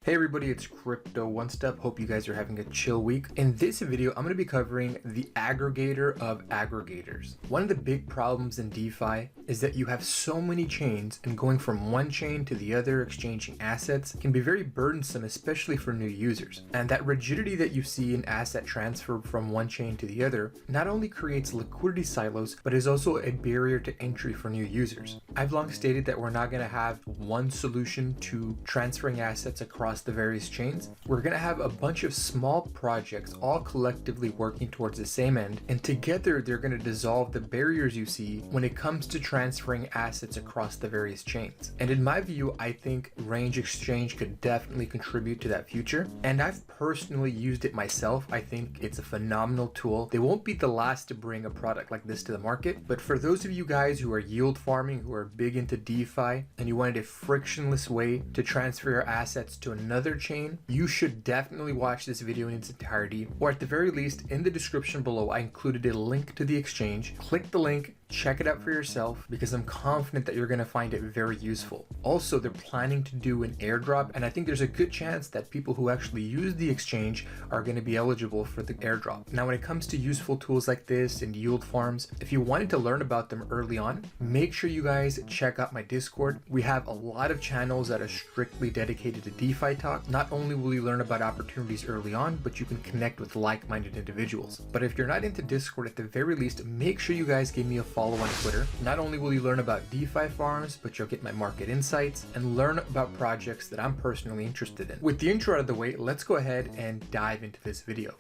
Hey everybody, it's CryptoOneStop. Hope you guys are having a chill week. In this video, I'm going to be covering the aggregator of aggregators. One of the big problems in DeFi is that you have so many chains, and going from one chain to the other exchanging assets can be very burdensome, especially for new users. And that rigidity that you see in asset transfer from one chain to the other not only creates liquidity silos, but is also a barrier to entry for new users. I've long stated that we're not going to have one solution to transferring assets across the various chains. We're going to have a bunch of small projects all collectively working towards the same end, and together they're going to dissolve the barriers you see when it comes to transferring assets across the various chains. And in my view, I think Rango Exhange could definitely contribute to that future, and I've personally used it myself. I think it's a phenomenal tool. They won't be the last to bring a product like this to the market, but for those of you guys who are yield farming, who are big into DeFi, and you wanted a frictionless way to transfer your assets to another chain, you should definitely watch this video in its entirety, or at the very least, in the description below, I included a link to the exchange. Click the link, check it out for yourself, because I'm confident that you're going to find it very useful. Also, they're planning to do an airdrop, and I think there's a good chance that people who actually use the exchange are going to be eligible for the airdrop. Now, when it comes to useful tools like this and yield farms, if you wanted to learn about them early on, make sure you guys check out my Discord. We have a lot of channels that are strictly dedicated to DeFi talk. Not only will you learn about opportunities early on, but you can connect with like-minded individuals. But if you're not into Discord, at the very least, make sure you guys give me a follow on Twitter. Not only will you learn about DeFi farms, but you'll get my market insights and learn about projects that I'm personally interested in. With the intro out of the way, let's go ahead and dive into this video.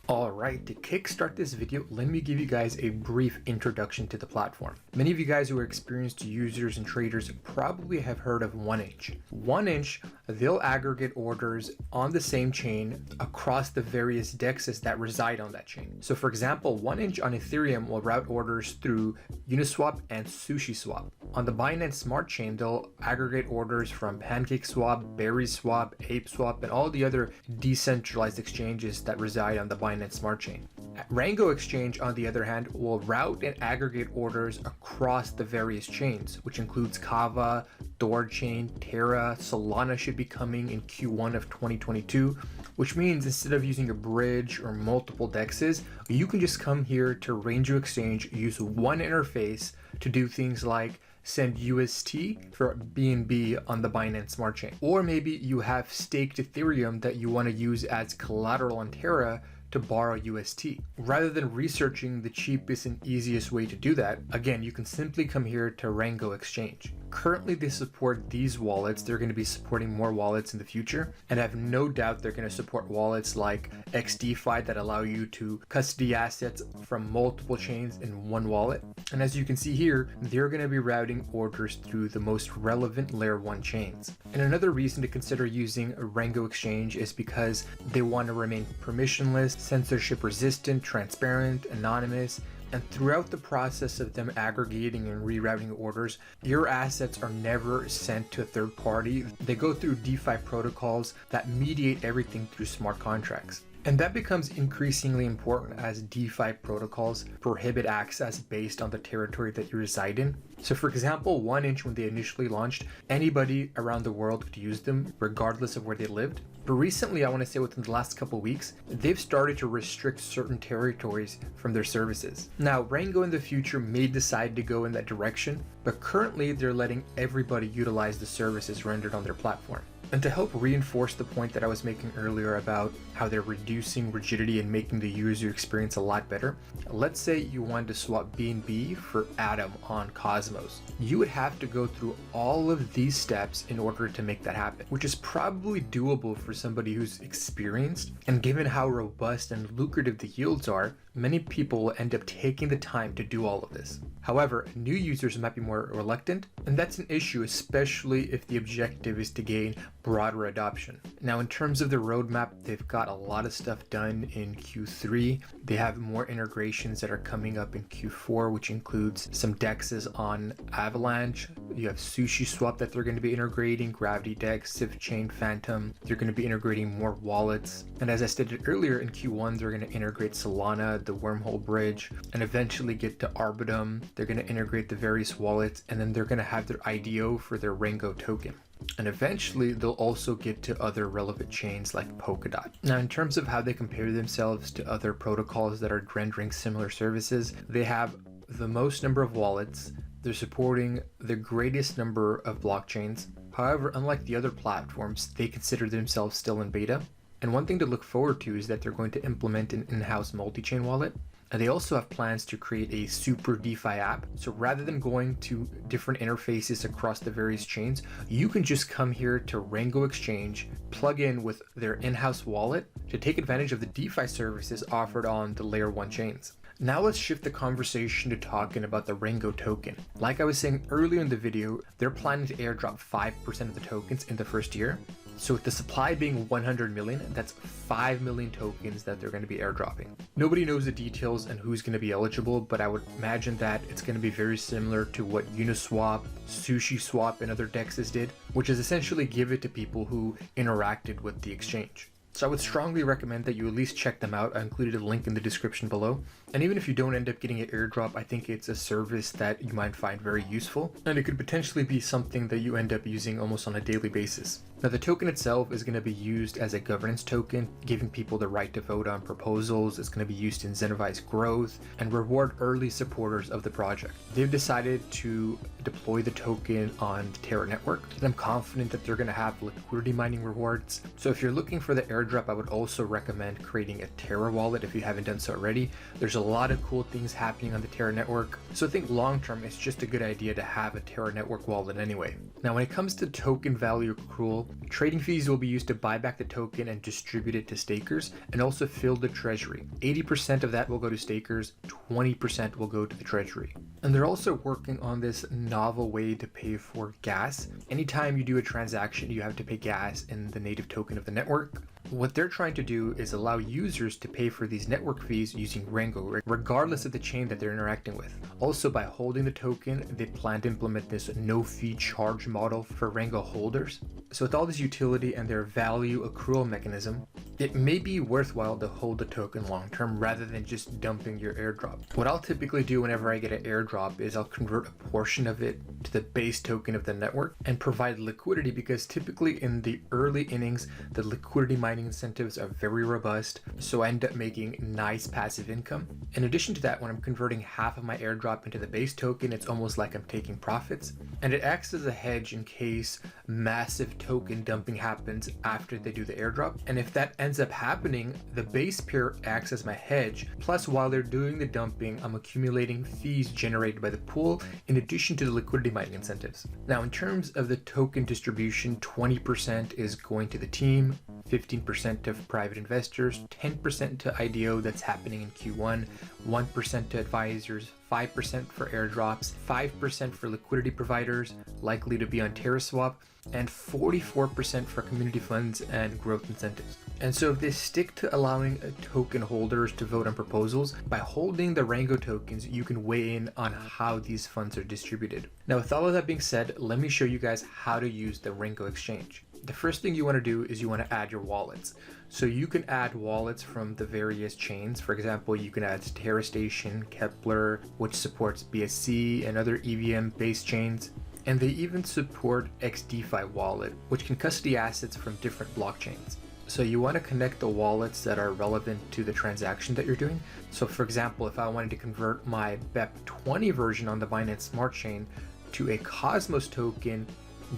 Alright, to kickstart this video, let me give you guys a brief introduction to the platform. Many of you guys who are experienced users and traders probably have heard of 1inch. 1inch, they'll aggregate orders on the same chain across the various DEXs that reside on that chain. So for example, 1inch on Ethereum will route orders through Uniswap and SushiSwap. On the Binance Smart Chain, they'll aggregate orders from PancakeSwap, BerrySwap, ApeSwap, and all the other decentralized exchanges that reside on the Binance Smart Chain. Rango Exhange, on the other hand, will route and aggregate orders across the various chains, which includes Kava, Thorchain, Terra. Solana should be coming in Q1 of 2022, which means instead of using a bridge or multiple DEXs, you can just come here to Rango Exhange, use one interface to do things like send UST for BNB on the Binance Smart Chain. Or maybe you have staked Ethereum that you want to use as collateral on Terra to borrow UST. Rather than researching the cheapest and easiest way to do that, again, you can simply come here to Rango Exhange. Currently, they support these wallets. They're going to be supporting more wallets in the future, and I have no doubt they're going to support wallets like XDeFi that allow you to custody assets from multiple chains in one wallet. And as you can see here, they're going to be routing orders through the most relevant layer 1 chains. And another reason to consider using Rango Exhange is because they want to remain permissionless, censorship resistant, transparent, anonymous, and throughout the process of them aggregating and rerouting orders, your assets are never sent to a third party. They go through DeFi protocols that mediate everything through smart contracts. And that becomes increasingly important as DeFi protocols prohibit access based on the territory that you reside in. So for example, 1inch, when they initially launched, anybody around the world could use them regardless of where they lived. But recently, I want to say within the last couple of weeks, they've started to restrict certain territories from their services. Now, Rango in the future may decide to go in that direction, but currently they're letting everybody utilize the services rendered on their platform. And to help reinforce the point that I was making earlier about how they're reducing rigidity and making the user experience a lot better, let's say you wanted to swap BNB for Atom on Cosmos. You would have to go through all of these steps in order to make that happen, which is probably doable for somebody who's experienced. And given how robust and lucrative the yields are, many people will end up taking the time to do all of this. However, new users might be more reluctant, and that's an issue, especially if the objective is to gain broader adoption. Now, in terms of the roadmap, they've got a lot of stuff done in Q3. They have more integrations that are coming up in Q4, which includes some DEXs on Avalanche. You have SushiSwap that they're going to be integrating, Gravity DEX, Civ Chain, Phantom. They're going to be integrating more wallets. And as I stated earlier, in Q1, they're going to integrate Solana, the Wormhole Bridge, and eventually get to Arbitrum. They're going to integrate the various wallets, and then they're going to have their IDO for their Rango token. And eventually they'll also get to other relevant chains like Polkadot. Now, in terms of how they compare themselves to other protocols that are rendering similar services, they have the most number of wallets. They're supporting the greatest number of blockchains. However, unlike the other platforms, they consider themselves still in beta. And one thing to look forward to is that they're going to implement an in-house multi-chain wallet. And they also have plans to create a super DeFi app. So rather than going to different interfaces across the various chains, you can just come here to Rango Exchange, plug in with their in-house wallet to take advantage of the DeFi services offered on the layer 1 chains. Now let's shift the conversation to talking about the Rango token. Like I was saying earlier in the video, they're planning to airdrop 5% of the tokens in the first year. So with the supply being 100 million, that's 5 million tokens that they're going to be airdropping. Nobody knows the details and who's going to be eligible, but I would imagine that it's going to be very similar to what Uniswap, SushiSwap, and other DEXs did, which is essentially give it to people who interacted with the exchange. So I would strongly recommend that you at least check them out. I included a link in the description below. And even if you don't end up getting an airdrop, I think it's a service that you might find very useful. And it could potentially be something that you end up using almost on a daily basis. Now, the token itself is going to be used as a governance token, giving people the right to vote on proposals. It's going to be used to incentivize growth and reward early supporters of the project. They've decided to deploy the token on the Terra network, and I'm confident that they're going to have liquidity mining rewards. So if you're looking for the airdrop, I would also recommend creating a Terra wallet if you haven't done so already. There's a lot of cool things happening on the Terra network. So I think long term, it's just a good idea to have a Terra network wallet anyway. Now, when it comes to token value accrual, trading fees will be used to buy back the token and distribute it to stakers, and also fill the treasury. 80% of that will go to stakers, 20% will go to the treasury. And they're also working on this novel way to pay for gas. Anytime you do a transaction, you have to pay gas in the native token of the network. What they're trying to do is allow users to pay for these network fees using Rango, regardless of the chain that they're interacting with. Also, by holding the token, they plan to implement this no-fee charge model for Rango holders. So with all this utility and their value accrual mechanism, it may be worthwhile to hold the token long-term rather than just dumping your airdrop. What I'll typically do whenever I get an airdrop is I'll convert a portion of it to the base token of the network and provide liquidity, because typically in the early innings, the liquidity mining incentives are very robust, so I end up making nice passive income. In addition to that, when I'm converting half of my airdrop into the base token, it's almost like I'm taking profits, and it acts as a hedge in case massive token dumping happens after they do the airdrop. And if that ends up happening, the base pair acts as my hedge, plus while they're doing the dumping, I'm accumulating fees generated by the pool in addition to the liquidity mining incentives. Now, in terms of the token distribution, 20% is going to the team, 15% to private investors, 10% to IDO that's happening in Q1, 1% to advisors, 5% for airdrops, 5% for liquidity providers likely to be on TerraSwap, and 44% for community funds and growth incentives. And so if they stick to allowing token holders to vote on proposals, by holding the Rango tokens, you can weigh in on how these funds are distributed. Now, with all of that being said, let me show you guys how to use the Rango Exchange. The first thing you want to do is you want to add your wallets. So you can add wallets from the various chains. For example, you can add TerraStation, Kepler, which supports BSC and other EVM-based chains. And they even support XDeFi wallet, which can custody assets from different blockchains. So you want to connect the wallets that are relevant to the transaction that you're doing. So for example, if I wanted to convert my BEP20 version on the Binance Smart Chain to a Cosmos token,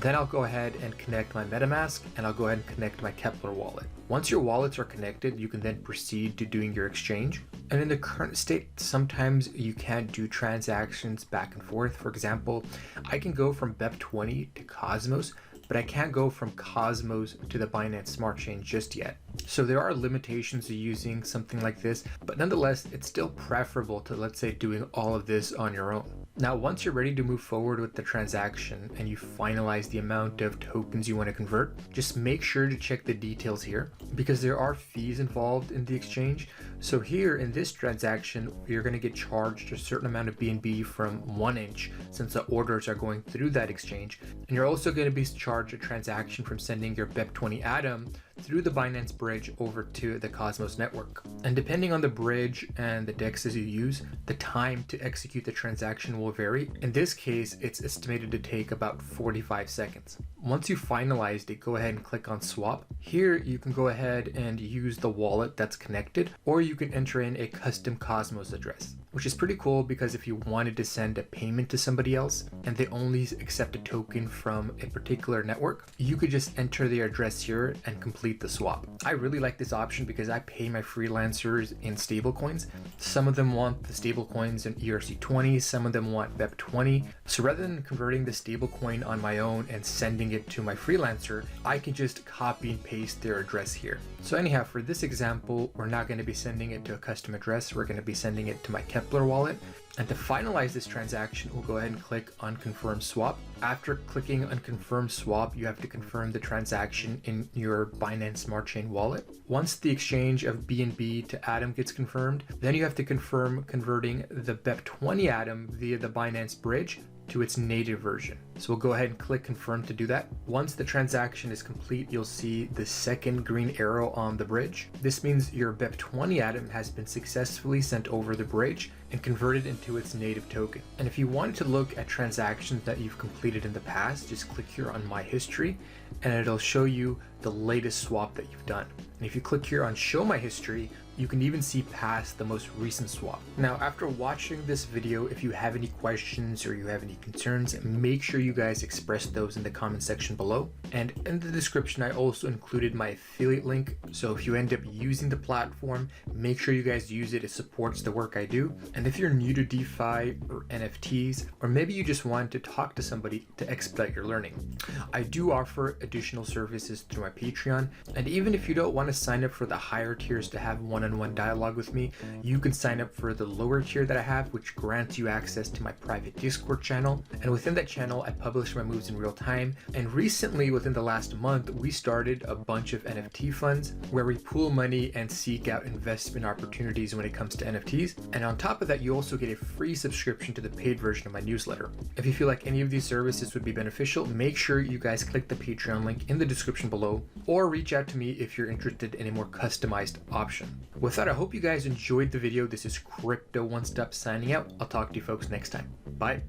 then I'll go ahead and connect my MetaMask, and I'll go ahead and connect my Kepler wallet. Once your wallets are connected, you can then proceed to doing your exchange. And in the current state, sometimes you can't do transactions back and forth. For example, I can go from BEP20 to Cosmos, but I can't go from Cosmos to the Binance Smart Chain just yet. So there are limitations to using something like this, but nonetheless, it's still preferable to, let's say, doing all of this on your own. Now, once you're ready to move forward with the transaction and you finalize the amount of tokens you want to convert, just make sure to check the details here because there are fees involved in the exchange. So here in this transaction, you're going to get charged a certain amount of BNB from 1inch since the orders are going through that exchange. And you're also going to be charged a transaction from sending your BEP20 atom through the Binance bridge over to the Cosmos network. And depending on the bridge and the DEXs you use, the time to execute the transaction will vary. In this case, it's estimated to take about 45 seconds. Once you finalized it, go ahead and click on swap. Here you can go ahead and use the wallet that's connected, or you can enter in a custom Cosmos address, which is pretty cool because if you wanted to send a payment to somebody else and they only accept a token from a particular network, you could just enter their address here and complete the swap. I really like this option because I pay my freelancers in stablecoins. Some of them want the stablecoins in ERC20, some of them want BEP20. So rather than converting the stablecoin on my own and sending it to my freelancer, I can just copy and paste their address here. So anyhow, for this example, we're not going to be sending it to a custom address. We're going to be sending it to my Kepler wallet. And to finalize this transaction, we'll go ahead and click on confirm swap. After clicking on confirm swap, you have to confirm the transaction in your Binance Smart Chain wallet. Once the exchange of BNB to Atom gets confirmed, then you have to confirm converting the BEP20 Atom via the Binance bridge to its native version. So we'll go ahead and click confirm to do that. Once the transaction is complete, you'll see the second green arrow on the bridge. This means your BEP20 atom has been successfully sent over the bridge and converted into its native token. And if you wanted to look at transactions that you've completed in the past, just click here on my history and it'll show you the latest swap that you've done. And if you click here on show my history, you can even see past the most recent swap. Now, after watching this video, if you have any questions or you have any concerns, make sure you guys express those in the comment section below. And in the description, I also included my affiliate link. So if you end up using the platform, make sure you guys use it. It supports the work I do. And if you're new to DeFi or NFTs, or maybe you just want to talk to somebody to expedite your learning, I do offer additional services through my Patreon. And even if you don't want to sign up for the higher tiers to have one-on-one dialogue with me, you can sign up for the lower tier that I have, which grants you access to my private Discord channel. And within that channel, I publish my moves in real time. And recently, within the last month, we started a bunch of NFT funds where we pool money and seek out investment opportunities when it comes to NFTs. And on top of that, you also get a free subscription to the paid version of my newsletter. If you feel like any of these services would be beneficial, make sure you guys click the Patreon link in the description below, or reach out to me if you're interested in a more customized option. With that, I hope you guys enjoyed the video. This is CryptoOneStop signing out. I'll talk to you folks next time. Bye.